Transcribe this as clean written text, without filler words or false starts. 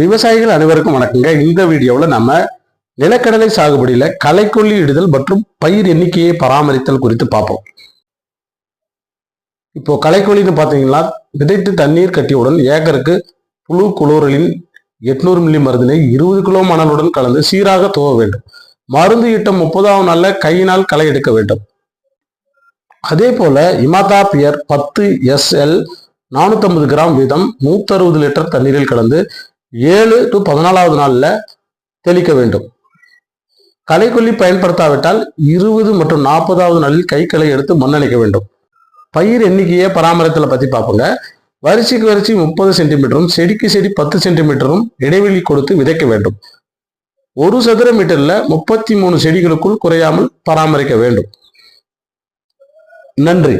விவசாயிகள் அனைவருக்கும் வணக்கங்க. இந்த வீடியோவில் நம்ம நிலக்கடலை சாகுபடியில களைக்கொல்லி இடுதல் மற்றும் பயிர் எண்ணிக்கையை பராமரித்தல் குறித்து பார்ப்போம். இப்போ களைக்கொல்லின்னு பார்த்தீங்கன்னா, விதைத்து தண்ணீர் கட்டியவுடன் ஏக்கருக்கு புழு குளோரலின் 800 மில்லி மருந்தினை 20 கிலோ மணலுடன் கலந்து சீராக துவ வேண்டும். மருந்து இட்ட 30ஆவது நாள்ல கையினால் களை எடுக்க வேண்டும். அதே போல இமாதாபியர் 10 SL 450 கிராம் வீதம் 160 லிட்டர் தண்ணீரில் கலந்து 7 to 14ஆவது நாள்ல தெளிக்க வேண்டும். களைக்கொல்லி பயன்படுத்தாவிட்டால் 20 மற்றும் 40ஆவது நாளில் களை எடுத்து மண்ணணைக்க வேண்டும். பயிர் எண்ணிக்கையை பராமரித்தலை பத்தி பார்ப்போங்க. வரிசைக்கு வரிசை 30 சென்டிமீட்டரும் செடிக்கு செடி 10 சென்டிமீட்டரும் இடைவெளி கொடுத்து விதைக்க வேண்டும். 1 சதுர மீட்டர்ல 33 செடிகளுக்குள் குறையாமல் பராமரிக்க வேண்டும். நன்றி.